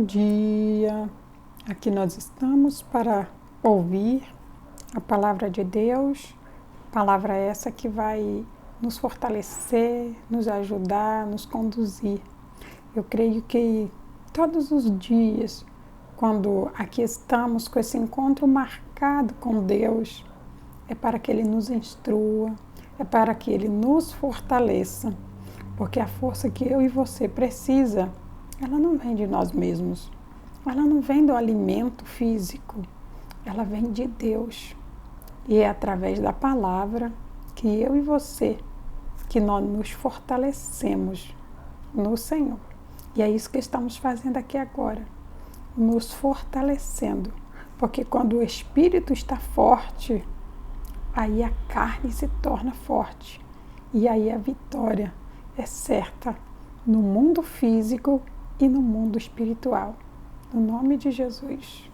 dia! Aqui nós estamos para ouvir a palavra de Deus, palavra essa que vai nos fortalecer, nos ajudar, nos conduzir. Eu creio que todos os dias, quando aqui estamos com esse encontro marcado com Deus, é para que Ele nos instrua, é para que Ele nos fortaleça, porque a força que eu e você precisa, ela não vem de nós mesmos, ela não vem do alimento físico, ela vem de Deus. E é através da palavra que eu e você, que nós nos fortalecemos no Senhor. E é isso que estamos fazendo aqui agora, nos fortalecendo, porque quando o Espírito está forte, aí a carne se torna forte e aí a vitória é certa no mundo físico e no mundo espiritual. No nome de Jesus.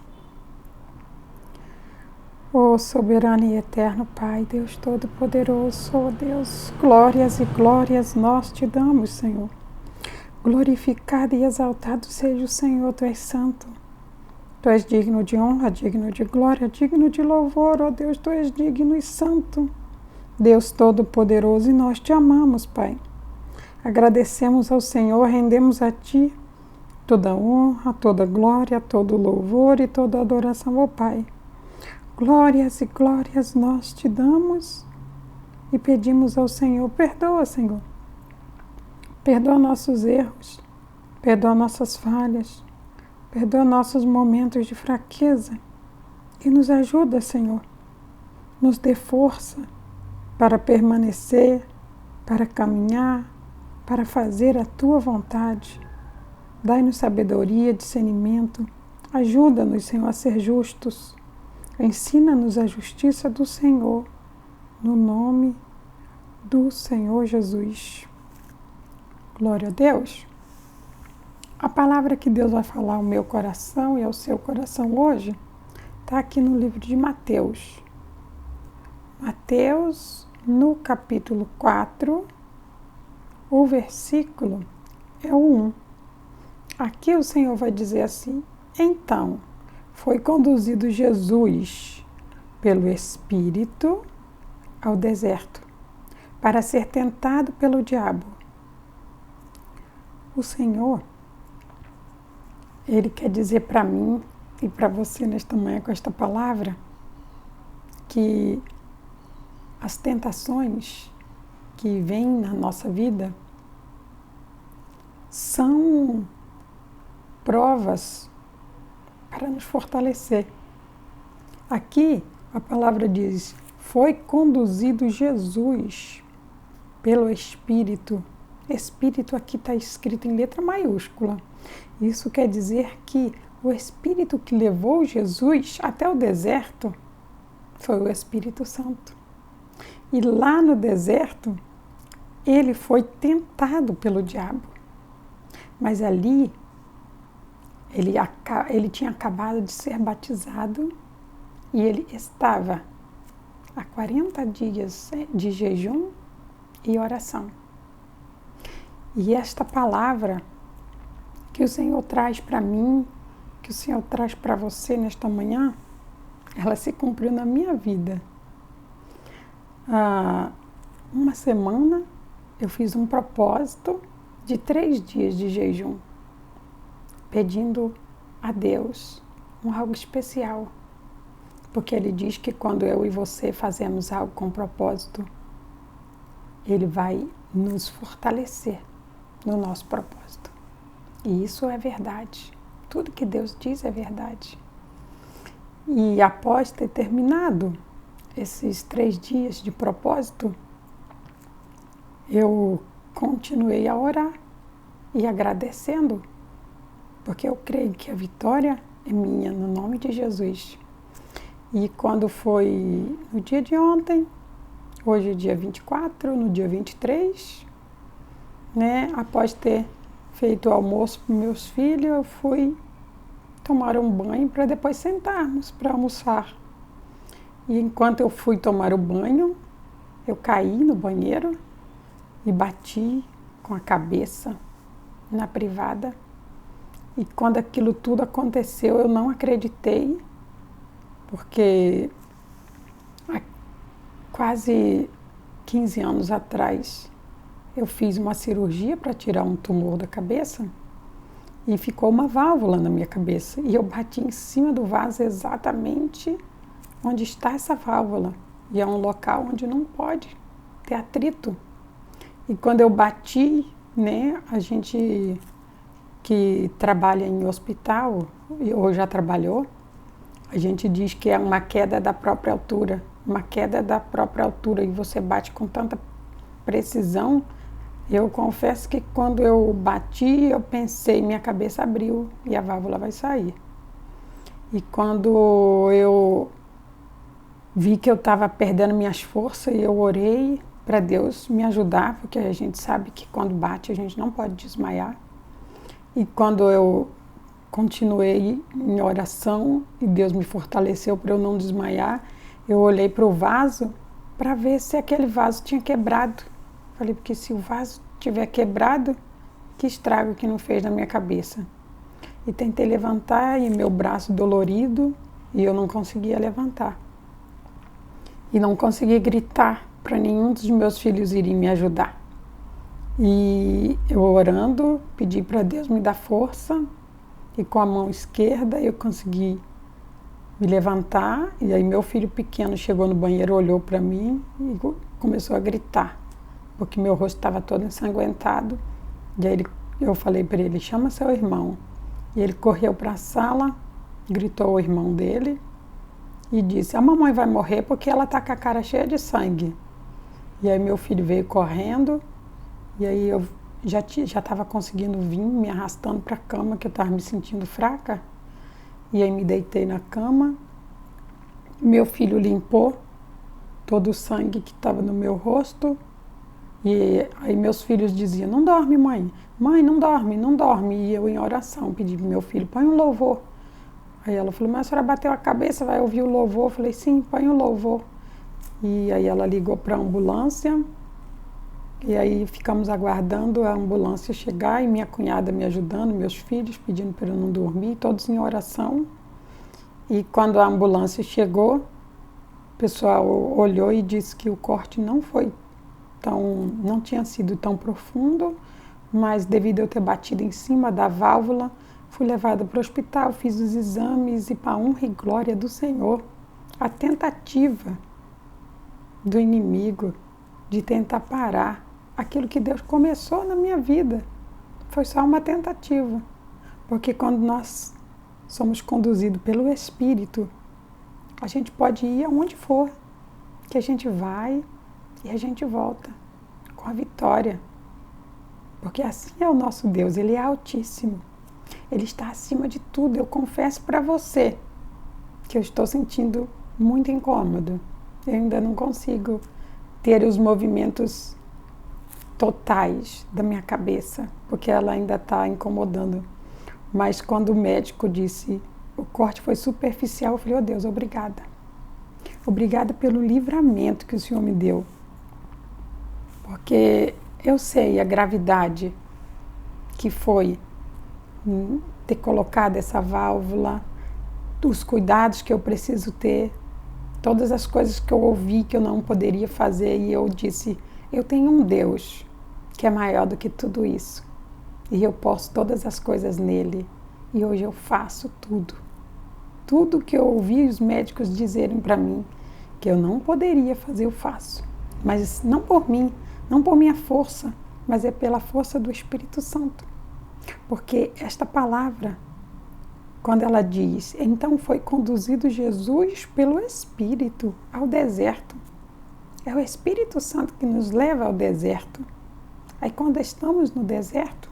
Ó soberano e eterno Pai, Deus Todo-Poderoso, ó Deus, glórias e glórias nós te damos, Senhor. Glorificado e exaltado seja o Senhor, Tu és santo. Tu és digno de honra, digno de glória, digno de louvor, ó Deus, Tu és digno e santo. Deus Todo-Poderoso, e nós te amamos, Pai. Agradecemos ao Senhor, rendemos a Ti toda honra, toda glória, todo louvor e toda adoração, ó Pai. Glórias e glórias nós te damos e pedimos ao Senhor, perdoa, Senhor. Perdoa nossos erros, perdoa nossas falhas, perdoa nossos momentos de fraqueza e nos ajuda, Senhor. Nos dê força para permanecer, para caminhar, para fazer a Tua vontade. Dai-nos sabedoria, discernimento. Ajuda-nos, Senhor, a ser justos. Ensina-nos a justiça do Senhor, no nome do Senhor Jesus. Glória a Deus. A palavra que Deus vai falar ao meu coração e ao seu coração hoje está aqui no livro de Mateus. Mateus, no capítulo 4, o versículo é o 1. Aqui o Senhor vai dizer assim: então foi conduzido Jesus pelo Espírito ao deserto para ser tentado pelo diabo. O Senhor, Ele quer dizer para mim e para você nesta manhã com esta palavra que as tentações que vêm na nossa vida são provas para nos fortalecer. Aqui a palavra diz: foi conduzido Jesus pelo Espírito. Espírito aqui está escrito em letra maiúscula. Isso quer dizer que o Espírito que levou Jesus até o deserto foi o Espírito Santo. E lá no deserto, ele foi tentado pelo diabo. Mas ali, ele tinha acabado de ser batizado e ele estava há 40 dias de jejum e oração. E esta palavra que o Senhor traz para mim, que o Senhor traz para você nesta manhã, ela se cumpriu na minha vida. Há uma semana eu fiz um propósito de 3 dias de jejum, pedindo a Deus algo especial. Porque Ele diz que quando eu e você fazemos algo com propósito, Ele vai nos fortalecer no nosso propósito. E isso é verdade. Tudo que Deus diz é verdade. E após ter terminado esses 3 dias de propósito, eu continuei a orar e agradecendo, porque eu creio que a vitória é minha, no nome de Jesus. E quando foi no dia de ontem, hoje é dia 24, no dia 23, após ter feito o almoço para meus filhos, eu fui tomar um banho para depois sentarmos para almoçar. E enquanto eu fui tomar o banho, eu caí no banheiro e bati com a cabeça na privada E quando aquilo tudo aconteceu, eu não acreditei, porque há quase 15 anos atrás eu fiz uma cirurgia para tirar um tumor da cabeça e ficou uma válvula na minha cabeça. E eu bati em cima do vaso exatamente onde está essa válvula. E é um local onde não pode ter atrito. E quando eu bati, né, a gente que trabalha em hospital, ou já trabalhou, a gente diz que é uma queda da própria altura. Uma queda da própria altura e você bate com tanta precisão. Eu confesso que quando eu bati, eu pensei, minha cabeça abriu e a válvula vai sair. E quando eu vi que eu estava perdendo minhas forças, eu orei para Deus me ajudar, porque a gente sabe que quando bate a gente não pode desmaiar. E quando eu continuei em oração e Deus me fortaleceu para eu não desmaiar, eu olhei para o vaso para ver se aquele vaso tinha quebrado. Falei, porque se o vaso tiver quebrado, que estrago que não fez na minha cabeça. E tentei levantar e meu braço dolorido e eu não conseguia levantar. E não consegui gritar para nenhum dos meus filhos irem me ajudar. E eu orando, pedi para Deus me dar força e com a mão esquerda eu consegui me levantar. E aí meu filho pequeno chegou no banheiro, olhou para mim e começou a gritar, porque meu rosto estava todo ensanguentado. E aí eu falei para ele, chama seu irmão. E ele correu para a sala, gritou ao irmão dele e disse, a mamãe vai morrer porque ela está com a cara cheia de sangue. E aí meu filho veio correndo, e aí eu já estava conseguindo vir, me arrastando para a cama, que eu estava me sentindo fraca. E aí me deitei na cama, meu filho limpou todo o sangue que estava no meu rosto. E aí meus filhos diziam, não dorme, mãe. Mãe, não dorme, não dorme. E eu em oração pedi para meu filho, põe um louvor. Aí ela falou, mas a senhora bateu a cabeça, vai ouvir o louvor? Eu falei, sim, põe um louvor. E aí ela ligou para a ambulância. E aí ficamos aguardando a ambulância chegar e minha cunhada me ajudando, meus filhos pedindo para eu não dormir, todos em oração. E quando a ambulância chegou, o pessoal olhou e disse que o corte não tinha sido tão profundo, mas devido a eu ter batido em cima da válvula, fui levada para o hospital, fiz os exames e, para a honra e glória do Senhor, a tentativa do inimigo de tentar parar aquilo que Deus começou na minha vida foi só uma tentativa, porque quando nós somos conduzidos pelo Espírito, a gente pode ir aonde for, que a gente vai e a gente volta com a vitória, porque assim é o nosso Deus, Ele é altíssimo, Ele está acima de tudo. Eu confesso para você que eu estou sentindo muito incômodo, eu ainda não consigo ter os movimentos totais da minha cabeça, porque ela ainda está incomodando. Mas quando o médico disse o corte foi superficial, eu falei, oh Deus, obrigada. Obrigada pelo livramento que o Senhor me deu. Porque eu sei a gravidade que foi ter colocado essa válvula, os cuidados que eu preciso ter, todas as coisas que eu ouvi que eu não poderia fazer, e eu disse, eu tenho um Deus que é maior do que tudo isso. E eu posso todas as coisas nele. E hoje eu faço tudo. Tudo que eu ouvi os médicos dizerem para mim que eu não poderia fazer, eu faço. Mas não por mim, não por minha força, mas é pela força do Espírito Santo. Porque esta palavra, quando ela diz, então foi conduzido Jesus pelo Espírito ao deserto. É o Espírito Santo que nos leva ao deserto. Aí quando estamos no deserto,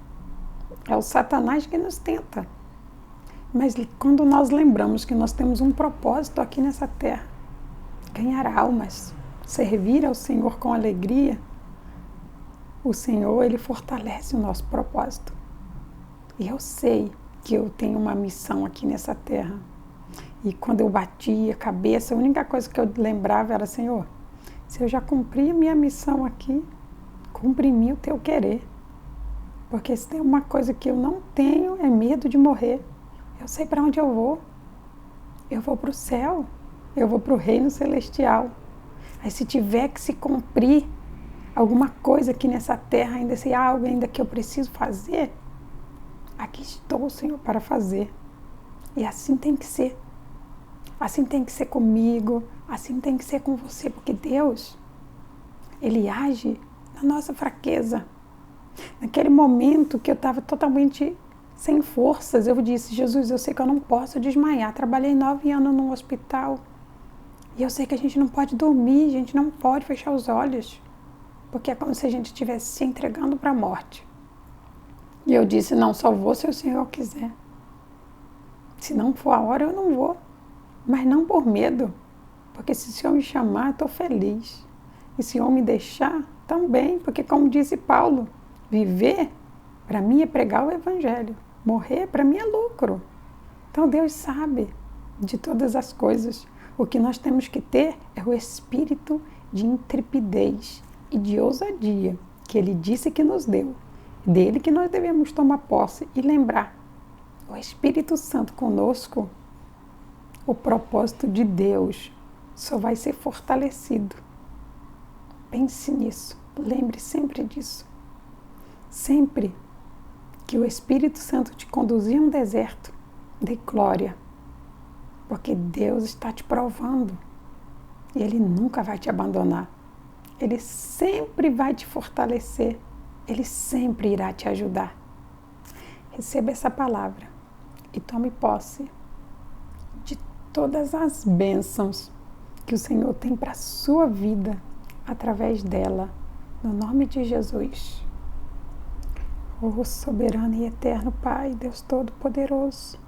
é o Satanás que nos tenta. Mas quando nós lembramos que nós temos um propósito aqui nessa terra, ganhar almas, servir ao Senhor com alegria, o Senhor, Ele fortalece o nosso propósito. E eu sei que eu tenho uma missão aqui nessa terra. E quando eu bati a cabeça, a única coisa que eu lembrava era, Senhor, se eu já cumpri a minha missão aqui, cumpre em mim o teu querer. Porque se tem uma coisa que eu não tenho, é medo de morrer. Eu sei para onde eu vou. Eu vou para o céu. Eu vou para o reino celestial. Aí se tiver que se cumprir alguma coisa aqui nessa terra, ainda se há algo ainda que eu preciso fazer, aqui estou, Senhor, para fazer. E assim tem que ser. Assim tem que ser comigo, assim tem que ser com você, porque Deus, Ele age na nossa fraqueza. Naquele momento que eu estava totalmente sem forças, eu disse, Jesus, eu sei que eu não posso desmaiar. Trabalhei 9 anos num hospital e eu sei que a gente não pode dormir, a gente não pode fechar os olhos, porque é como se a gente estivesse se entregando para a morte. E eu disse, não, só vou se o Senhor quiser. Se não for a hora, eu não vou. Mas não por medo, porque se o Senhor me chamar, eu estou feliz. E se o Senhor me deixar, também, porque como disse Paulo, viver, para mim é pregar o Evangelho. Morrer, para mim é lucro. Então Deus sabe de todas as coisas. O que nós temos que ter é o espírito de intrepidez e de ousadia que Ele disse que nos deu. Dele que nós devemos tomar posse e lembrar. O Espírito Santo conosco, o propósito de Deus só vai ser fortalecido. Pense nisso. Lembre sempre disso. Sempre que o Espírito Santo te conduzir a um deserto, dê glória. Porque Deus está te provando. E Ele nunca vai te abandonar. Ele sempre vai te fortalecer. Ele sempre irá te ajudar. Receba essa palavra e tome posse de todas as bênçãos que o Senhor tem para a sua vida através dela. No nome de Jesus. Oh, soberano e eterno Pai, Deus Todo-Poderoso.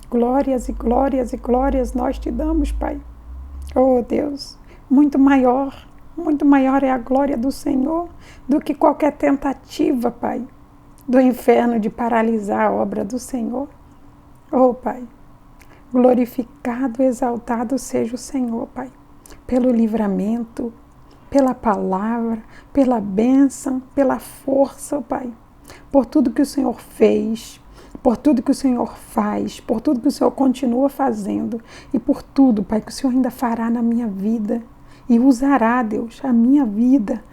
Glórias e glórias e glórias nós te damos, Pai. Oh, Deus, muito maior é a glória do Senhor do que qualquer tentativa, Pai, do inferno de paralisar a obra do Senhor. Oh, Pai, glorificado, exaltado seja o Senhor, Pai, pelo livramento, pela palavra, pela bênção, pela força, oh, Pai, por tudo que o Senhor fez, por tudo que o Senhor faz, por tudo que o Senhor continua fazendo e por tudo, Pai, que o Senhor ainda fará na minha vida e usará, Deus, a minha vida